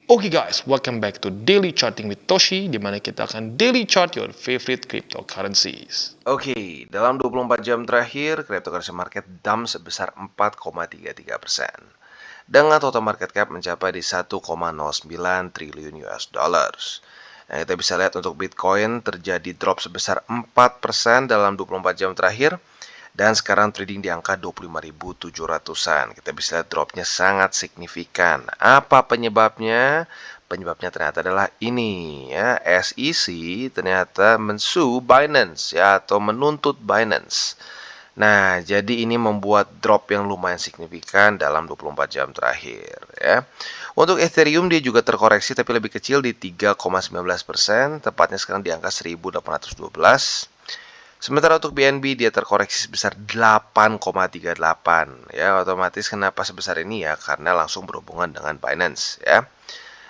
Oke guys, welcome back to Daily Charting with Toshi, di mana kita akan daily chart your favorite cryptocurrencies. Oke, dalam 24 jam terakhir, cryptocurrency market dump sebesar 4,33%. Dengan total market cap mencapai di 1,09 triliun US dollars. Nah, kita bisa lihat untuk Bitcoin terjadi drop sebesar 4% dalam 24 jam terakhir. Dan sekarang trading di angka 25.700-an. Kita bisa lihat dropnya sangat signifikan. Apa penyebabnya? Penyebabnya ternyata adalah ini ya, SEC ternyata mensu Binance ya, atau menuntut Binance. Nah, jadi ini membuat drop yang lumayan signifikan dalam 24 jam terakhir ya. Untuk Ethereum dia juga terkoreksi tapi lebih kecil di 3,19%, tepatnya sekarang di angka 1.812. Sementara untuk BNB dia terkoreksi sebesar 8,38 ya. Otomatis kenapa sebesar ini ya? Karena langsung berhubungan dengan Binance ya.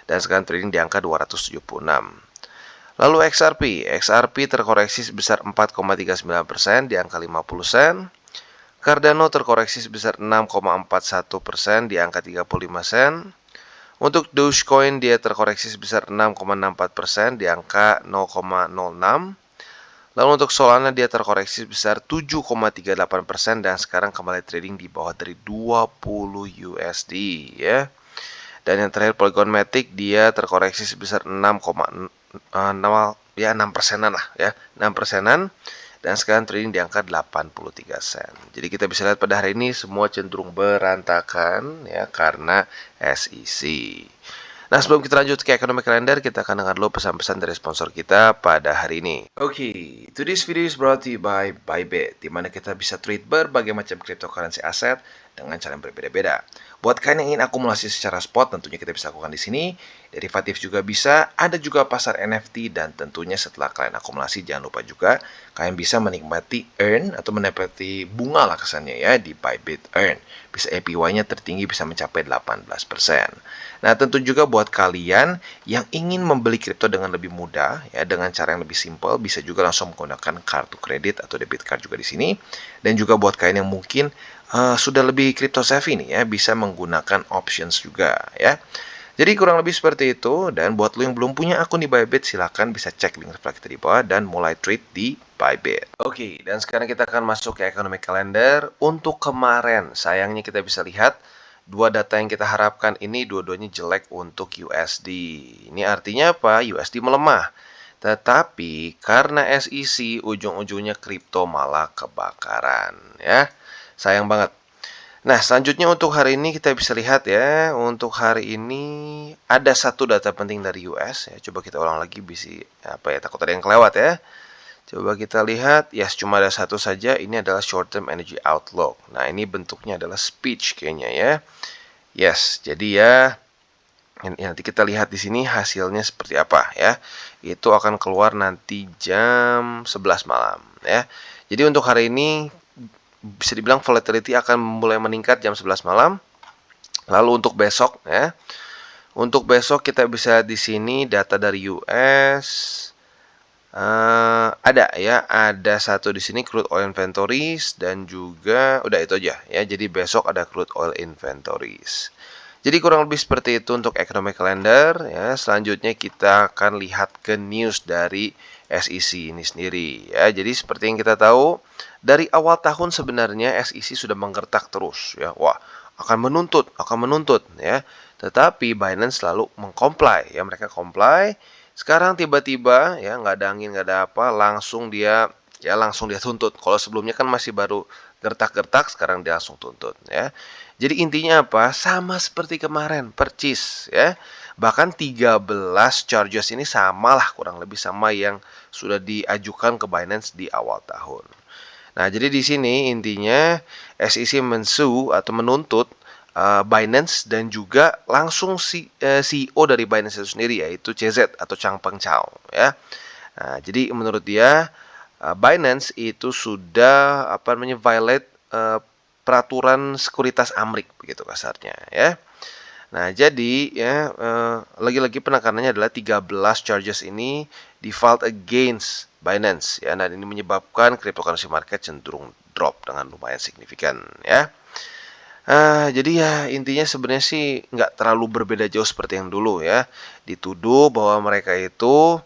Dan sekarang trading di angka 276. Lalu XRP terkoreksi sebesar 4,39% di angka 50 sen. Cardano terkoreksi sebesar 6,41% di angka 35 sen. Untuk Dogecoin dia terkoreksi sebesar 6,64% di angka 0,06. Lalu untuk Solana dia terkoreksi sebesar 7,38% dan sekarang kembali trading di bawah dari 20 USD ya. Dan yang terakhir Polygon Matic dia terkoreksi sebesar 6,0 ya 6 persenan lah ya, 6 persenan dan sekarang trading di angka 83 sen. Jadi kita bisa lihat pada hari ini semua cenderung berantakan ya karena SEC. Nah, sebelum kita lanjut ke ekonomi kalender, kita akan dengar dulu pesan-pesan dari sponsor kita pada hari ini. Oke, today's video is brought to you by Bybit, di mana kita bisa trade berbagai macam cryptocurrency aset dengan cara yang berbeda-beda. Buat kalian yang ingin akumulasi secara spot, tentunya kita bisa lakukan di sini. Derivatif juga bisa, ada juga pasar NFT, dan tentunya setelah kalian akumulasi, jangan lupa juga kalian bisa menikmati earn atau menikmati bunga lah kesannya ya di Bybit Earn. Bisa APY-nya tertinggi bisa mencapai 18%. Nah, tentu juga buat kalian yang ingin membeli kripto dengan lebih mudah ya, dengan cara yang lebih simpel, bisa juga langsung menggunakan kartu kredit atau debit card juga di sini. Dan juga buat kalian yang mungkin sudah lebih crypto savvy nih ya, bisa menggunakan options juga ya. Jadi kurang lebih seperti itu. Dan buat lo yang belum punya akun di Bybit, silahkan bisa cek link reflect di bawah dan mulai trade di Bybit. Oke, dan sekarang kita akan masuk ke ekonomi kalender. Untuk kemarin, sayangnya kita bisa lihat dua data yang kita harapkan ini dua-duanya jelek untuk USD. Ini artinya apa? USD melemah. Tetapi karena SEC ujung-ujungnya kripto malah kebakaran ya. Sayang banget. Nah, selanjutnya untuk hari ini kita bisa lihat ya. Untuk hari ini ada satu data penting dari US ya. Coba kita ulang lagi bisa apa ya, takut ada yang kelewat ya. Coba kita lihat, yes, cuma ada satu saja. Ini adalah short term energy outlook. Nah, ini bentuknya adalah speech kayaknya ya. Yes, jadi ya nanti kita lihat di sini hasilnya seperti apa ya. Itu akan keluar nanti jam 11 malam ya. Jadi untuk hari ini bisa dibilang volatility akan mulai meningkat jam 11 malam. Lalu untuk besok ya. Untuk besok kita bisa di sini data dari US ada ya, ada satu di sini crude oil inventories dan juga udah itu aja ya. Jadi besok ada crude oil inventories. Jadi kurang lebih seperti itu untuk ekonomi kalender ya. Selanjutnya kita akan lihat ke news dari SEC ini sendiri ya. Jadi seperti yang kita tahu dari awal tahun sebenarnya SEC sudah menggertak terus ya. Wah, akan menuntut ya. Tetapi Binance selalu mengcomply ya, mereka comply. Sekarang tiba-tiba ya nggak ada angin nggak ada apa, langsung dia tuntut. Kalau sebelumnya kan masih baru gertak-gertak, sekarang dia langsung tuntut ya. Jadi intinya apa? Sama seperti kemarin, percis ya. Bahkan 13 charges ini samalah, kurang lebih sama yang sudah diajukan ke Binance di awal tahun. Nah, jadi di sini intinya SEC mensu atau menuntut Binance dan juga langsung CEO dari Binance itu sendiri, yaitu CZ atau Changpeng Zhao ya. Nah, jadi menurut dia Binance itu sudah violate peraturan sekuritas Amrik begitu kasarnya ya. Nah, jadi ya lagi-lagi penekanannya adalah 13 charges ini default against Binance ya. Nah, ini menyebabkan cryptocurrency market cenderung drop dengan lumayan signifikan ya. Jadi ya intinya sebenarnya sih nggak terlalu berbeda jauh seperti yang dulu ya. Dituduh bahwa mereka itu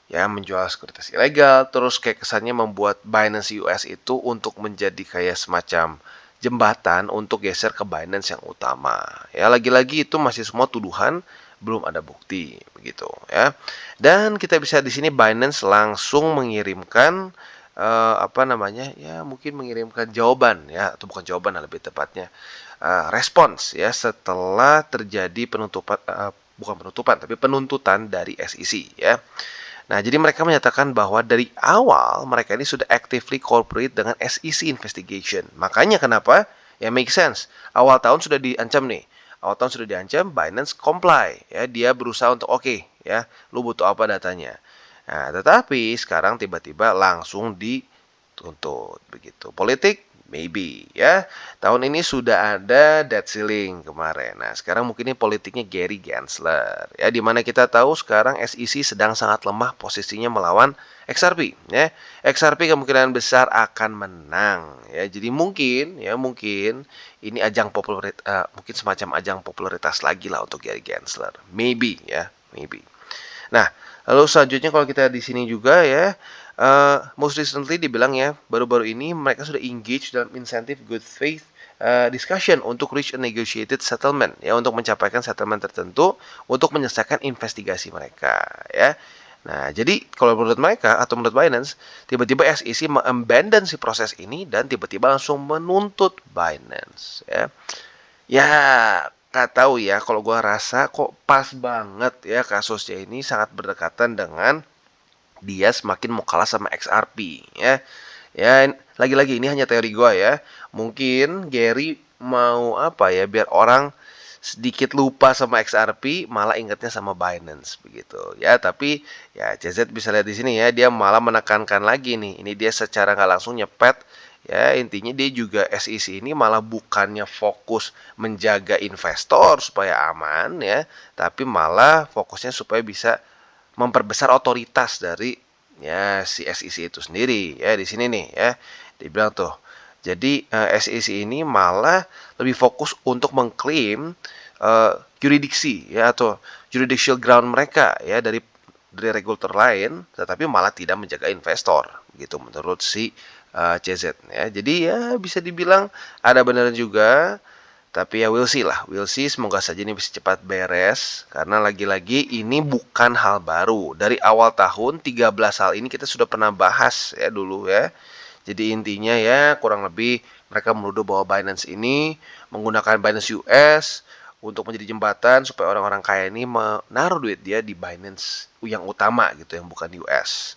ya menjual sekuritas ilegal, terus kayak kesannya membuat Binance US itu untuk menjadi kayak semacam jembatan untuk geser ke Binance yang utama. Ya lagi-lagi itu masih semua tuduhan, belum ada bukti begitu ya. Dan kita bisa di sini Binance langsung mengirimkan apa namanya? Ya mungkin mengirimkan jawaban ya, atau bukan jawaban lebih tepatnya respons ya setelah terjadi penutupan bukan penutupan tapi penuntutan dari SEC ya. Nah, jadi mereka menyatakan bahwa dari awal mereka ini sudah actively cooperate dengan SEC investigation. Makanya kenapa? Ya make sense. Awal tahun sudah diancam nih. Awal tahun sudah diancam, Binance comply. Ya, dia berusaha untuk oke, ya, lu butuh apa datanya. Nah, tetapi sekarang tiba-tiba langsung dituntut begitu. Politik maybe ya. Tahun ini sudah ada debt ceiling kemarin. Nah, sekarang mungkin ini politiknya Gary Gensler. Ya, di mana kita tahu sekarang SEC sedang sangat lemah posisinya melawan XRP ya. XRP kemungkinan besar akan menang ya. Jadi mungkin ini ajang popularitas mungkin semacam ajang popularitas lagi lah untuk Gary Gensler. Maybe ya, maybe. Nah, lalu selanjutnya kalau kita di sini juga ya, most recently dibilang ya, baru-baru ini mereka sudah engage dalam incentive good faith discussion untuk reach a negotiated settlement ya, untuk mencapaikan settlement tertentu untuk menyelesaikan investigasi mereka ya. Nah, jadi kalau menurut mereka atau menurut Binance, tiba-tiba SEC mengabandon si proses ini dan tiba-tiba langsung menuntut Binance ya. Ya, nggak tahu ya, kalau gua rasa kok pas banget ya kasusnya ini sangat berdekatan dengan dia semakin mau kalah sama XRP ya. Ya, lagi-lagi ini hanya teori gua ya. Mungkin Gary mau apa ya, biar orang sedikit lupa sama XRP, malah ingatnya sama Binance begitu. Ya, tapi ya CZ bisa lihat di sini ya, dia malah menekankan lagi nih. Ini dia secara nggak langsung nyepet. Ya, intinya dia juga SEC ini malah bukannya fokus menjaga investor supaya aman ya, tapi malah fokusnya supaya bisa memperbesar otoritas dari ya si SEC itu sendiri ya. Di sini nih ya dibilang tuh, jadi SEC ini malah lebih fokus untuk mengklaim jurisdiksi ya atau judicial ground mereka ya dari regulator lain, tetapi malah tidak menjaga investor gitu menurut si CZ ya. Jadi ya bisa dibilang ada benar juga, tapi ya we'll see lah, we'll see. Semoga saja ini bisa cepat beres. Karena lagi-lagi ini bukan hal baru. Dari awal tahun 13 hal ini kita sudah pernah bahas ya dulu ya. Jadi intinya ya kurang lebih mereka menuduh bahwa Binance ini menggunakan Binance US untuk menjadi jembatan supaya orang-orang kaya ini menaruh duit dia di Binance yang utama gitu, yang bukan US.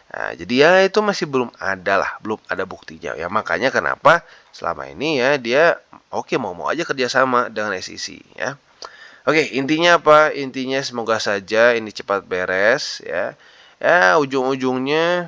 Nah, jadi ya itu masih belum ada lah, belum ada buktinya. Ya makanya kenapa selama ini ya dia oke mau-mau aja kerjasama dengan SEC ya. Oke, intinya apa? Intinya semoga saja ini cepat beres ya. Ya ujung-ujungnya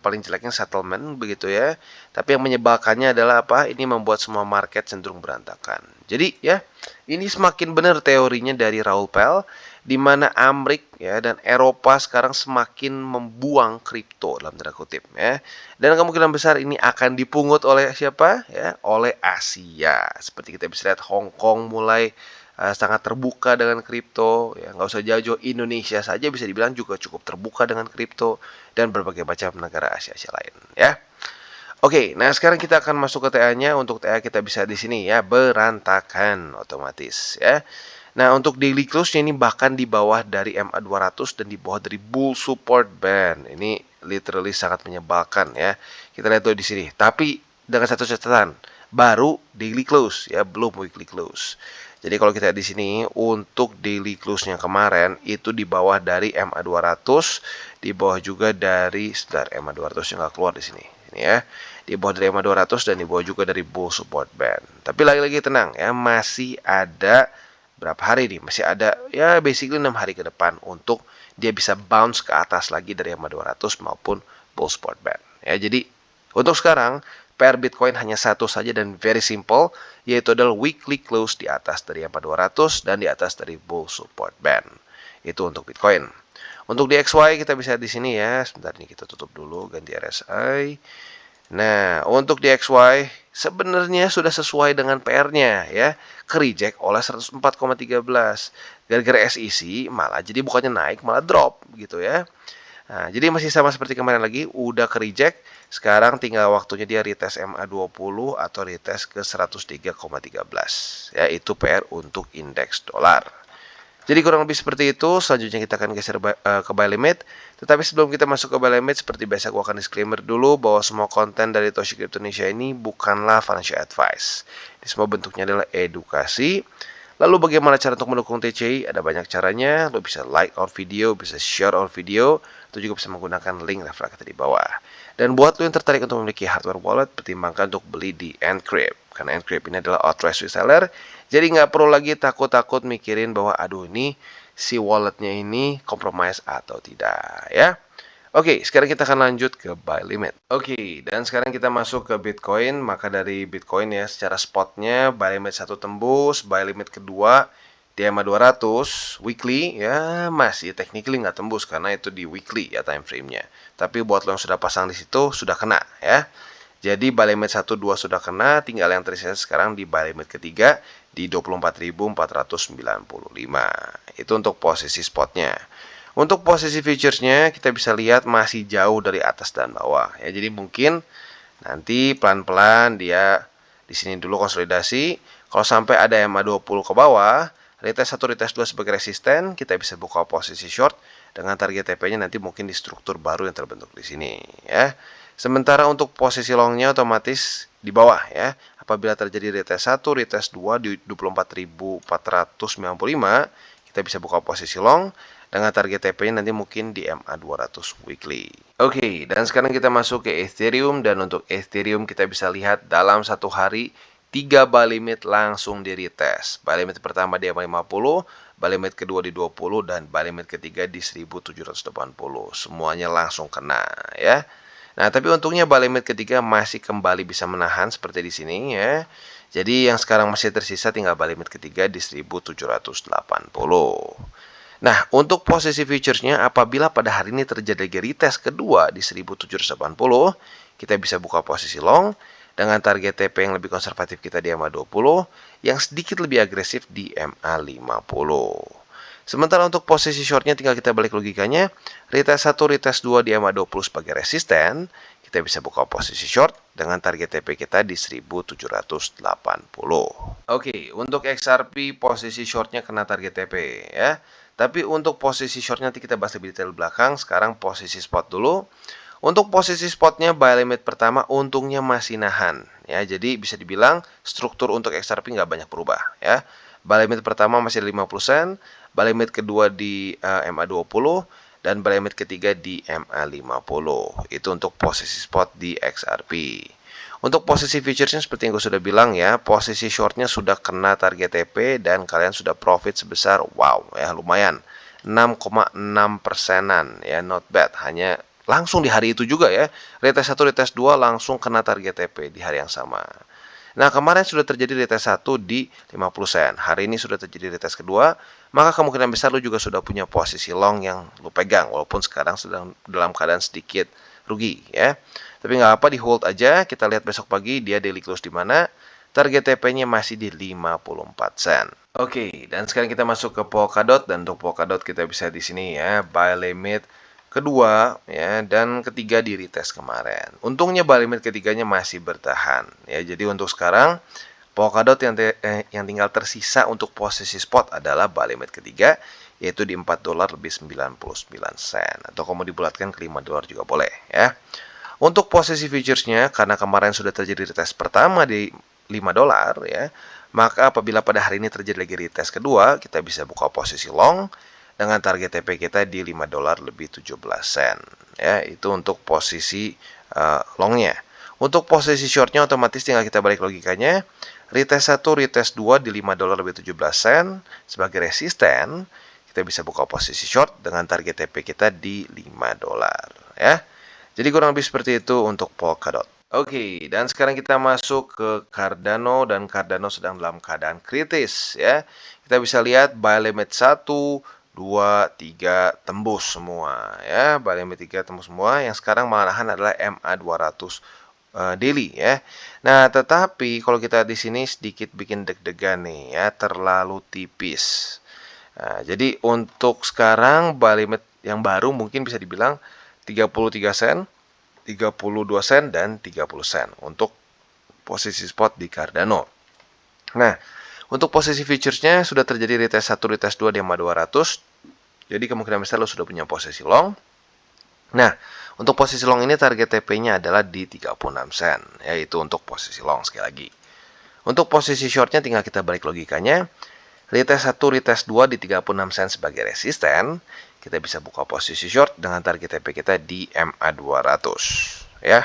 paling jeleknya settlement begitu ya. Tapi yang menyebalkannya adalah apa? Ini membuat semua market cenderung berantakan. Jadi ya, ini semakin benar teorinya dari Raoul Pal, di mana Amrik ya dan Eropa sekarang semakin membuang kripto dalam tanda kutip ya. Dan kemungkinan besar ini akan dipungut oleh siapa? Ya, oleh Asia. Seperti kita bisa lihat Hong Kong mulai sangat terbuka dengan kripto ya, nggak usah jauh-jauh, Indonesia saja bisa dibilang juga cukup terbuka dengan kripto dan berbagai macam negara Asia lain ya. Oke, nah sekarang kita akan masuk ke TA-nya. Untuk TA kita bisa di sini ya, berantakan otomatis ya. Nah, untuk daily close-nya ini bahkan di bawah dari MA200 dan di bawah dari bull support band. Ini literally sangat menyebalkan ya. Kita lihat tuh di sini. Tapi dengan satu catatan, baru daily close ya, belum weekly close. Jadi kalau kita lihat di sini untuk daily close-nya kemarin itu di bawah dari MA200, di bawah juga dari MA200 yang nggak keluar di sini. Ini ya. Di bawah dari MA200 dan di bawah juga dari bull support band. Tapi lagi-lagi tenang ya, masih ada berapa hari nih? Masih ada ya basically 6 hari ke depan untuk dia bisa bounce ke atas lagi dari MA200 maupun bull support band. Ya, jadi untuk sekarang pair Bitcoin hanya satu saja dan very simple, yaitu adalah weekly close di atas dari MA200 dan di atas dari bull support band. Itu untuk Bitcoin. Untuk di XY kita bisa di sini ya. Sebentar ini kita tutup dulu, ganti RSI. Nah, untuk di XY sebenarnya sudah sesuai dengan PR-nya ya, ke-reject oleh 104,13. Gara-gara SEC malah jadi bukannya naik malah drop gitu ya. Nah, jadi masih sama seperti kemarin lagi, udah ke-reject, sekarang tinggal waktunya dia retest MA20 atau retest ke 103,13. Ya, itu PR untuk indeks dolar. Jadi kurang lebih seperti itu. Selanjutnya kita akan geser ke buy limit. Tetapi sebelum kita masuk ke buy limit, seperti biasa aku akan disclaimer dulu bahwa semua konten dari Toshi Crypto Indonesia ini bukanlah financial advice. Ini semua bentuknya adalah edukasi. Lalu bagaimana cara untuk mendukung TCI? Ada banyak caranya. Lo bisa like our video, bisa share our video, atau juga bisa menggunakan link referral kita di bawah. Dan buat lo yang tertarik untuk memiliki hardware wallet, pertimbangkan untuk beli di Encrypt. Karena Encrypt ini adalah authorized reseller. Jadi nggak perlu lagi takut-takut mikirin bahwa aduh ini si walletnya ini compromise atau tidak ya. Oke, sekarang kita akan lanjut ke buy limit. Oke, dan sekarang kita masuk ke Bitcoin. Maka dari Bitcoin ya, secara spotnya buy limit 1 tembus, buy limit kedua di EMA 200 weekly ya masih technically nggak tembus karena itu di weekly ya time frame-nya. Tapi buat lo yang sudah pasang di situ sudah kena ya. Jadi buy limit 1 2 sudah kena, tinggal yang tersisa sekarang di buy limit ketiga di 24.495. Itu untuk posisi spotnya. Untuk posisi futuresnya kita bisa lihat masih jauh dari atas dan bawah ya. Jadi mungkin nanti pelan-pelan dia di sini dulu konsolidasi. Kalau sampai ada MA20 ke bawah, retest 1 retest 2 sebagai resisten, kita bisa buka posisi short dengan target TP-nya nanti mungkin di struktur baru yang terbentuk di sini ya. Sementara untuk posisi longnya otomatis di bawah ya. Apabila terjadi retest 1, retest 2 di 24.495, kita bisa buka posisi long dengan target TP-nya nanti mungkin di MA200 weekly. Oke, dan sekarang kita masuk ke Ethereum, dan untuk Ethereum kita bisa lihat dalam satu hari 3 buy limit langsung di retest. Buy limit pertama di MA50, buy limit kedua di 20, dan buy limit ketiga di 1780. Semuanya langsung kena ya. Nah, tapi untungnya buy limit ketiga masih kembali bisa menahan seperti di sini ya. Jadi yang sekarang masih tersisa tinggal buy limit ketiga di 1780. Nah, untuk posisi futuresnya apabila pada hari ini terjadi retest kedua di 1780, kita bisa buka posisi long dengan target TP yang lebih konservatif kita di MA20, yang sedikit lebih agresif di MA50. Sementara untuk posisi shortnya tinggal kita balik logikanya, retest 1, retest 2 di MA20 sebagai resisten, kita bisa buka posisi short dengan target TP kita di 1780. Oke, untuk XRP posisi shortnya kena target TP ya. Tapi untuk posisi short nanti kita bahas lebih detail belakang. Sekarang posisi spot dulu. Untuk posisi spotnya buy limit pertama untungnya masih nahan ya. Jadi bisa dibilang struktur untuk XRP nggak banyak berubah ya. Buy limit pertama masih 50 sen, buy limit kedua di MA20, dan buy limit ketiga di MA50. Itu untuk posisi spot di XRP. Untuk posisi futuresnya seperti yang gue sudah bilang ya, posisi shortnya sudah kena target TP dan kalian sudah profit sebesar wow ya lumayan 6,6 persenan ya, not bad. Hanya langsung di hari itu juga ya, retest 1 retest 2 langsung kena target TP di hari yang sama. Nah, kemarin sudah terjadi retest 1 di 50 sen. Hari ini sudah terjadi retest kedua, maka kemungkinan besar lu juga sudah punya posisi long yang lu pegang walaupun sekarang sedang dalam keadaan sedikit rugi ya. Tapi nggak apa, di hold aja. Kita lihat besok pagi dia daily close di mana. Target TP-nya masih di 54 sen. Oke, dan sekarang kita masuk ke Polkadot, dan untuk Polkadot kita bisa di sini ya, buy limit kedua ya dan ketiga di retest kemarin. Untungnya buy limit ketiganya masih bertahan ya. Jadi untuk sekarang Polkadot yang tinggal tersisa untuk posisi spot adalah buy limit ketiga, yaitu di 4 dolar lebih 99 sen, atau kalau mau dibulatkan ke 5 dolar juga boleh ya. Untuk posisi futuresnya, karena kemarin sudah terjadi retest pertama di 5 dolar ya, maka apabila pada hari ini terjadi lagi retest kedua, kita bisa buka posisi long dengan target TP kita di 5 dolar lebih 17 sen ya. Itu untuk posisi longnya. Untuk posisi shortnya otomatis tinggal kita balik logikanya, retest 1, retest 2 di 5 dolar lebih 17 sen sebagai resisten, kita bisa buka posisi short dengan target TP kita di 5 dolar ya. Jadi kurang lebih seperti itu untuk Polkadot. Oke, dan sekarang kita masuk ke Cardano, dan Cardano sedang dalam keadaan kritis ya. Kita bisa lihat buy limit 1, 2, 3 tembus semua ya. Buy limit 3 tembus semua. Yang sekarang malahan adalah MA200 daily ya. Nah, tetapi kalau kita di sini sedikit bikin deg-degan nih ya, terlalu tipis. Nah, jadi untuk sekarang buy limit yang baru mungkin bisa dibilang 33 sen, 32 sen, dan 30 sen untuk posisi spot di Cardano. Nah, untuk posisi futuresnya sudah terjadi retest 1, retest 2 di EMA 200. Jadi kemungkinan besar lo sudah punya posisi long. Nah, untuk posisi long ini target TP-nya adalah di 36 sen, yaitu untuk posisi long sekali lagi. Untuk posisi shortnya tinggal kita balik logikanya. Retest 1, retest 2 di 36 sen sebagai resisten. Kita bisa buka posisi short dengan target TP kita di MA 200 ya.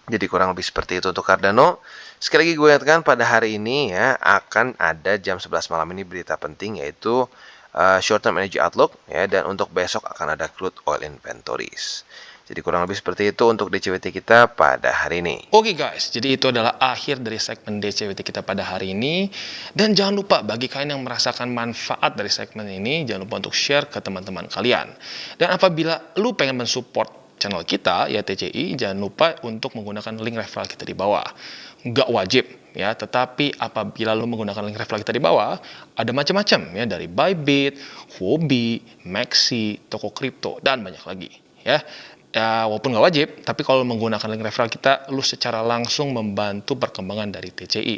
Jadi kurang lebih seperti itu untuk Cardano. Sekali lagi gue ingatkan pada hari ini ya akan ada jam 11 malam ini berita penting yaitu short term energy outlook ya, dan untuk besok akan ada crude oil inventories. Jadi kurang lebih seperti itu untuk DCWT kita pada hari ini. Oke guys, jadi itu adalah akhir dari segmen DCWT kita pada hari ini. Dan jangan lupa bagi kalian yang merasakan manfaat dari segmen ini, jangan lupa untuk share ke teman-teman kalian. Dan apabila lu pengen mensupport channel kita, ya TCI, jangan lupa untuk menggunakan link referral kita di bawah. Nggak wajib, ya, tetapi apabila lu menggunakan link referral kita di bawah, ada macam-macam, ya, dari Bybit, Huobi, Maxi, toko kripto, dan banyak lagi, ya. Ya, walaupun nggak wajib, tapi kalau menggunakan link referral kita, lu secara langsung membantu perkembangan dari TCI.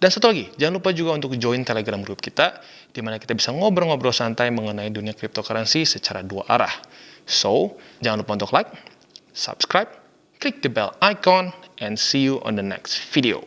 Dan satu lagi, jangan lupa juga untuk join Telegram group kita, di mana kita bisa ngobrol-ngobrol santai mengenai dunia cryptocurrency secara dua arah. So, jangan lupa untuk like, subscribe, klik the bell icon, and see you on the next video.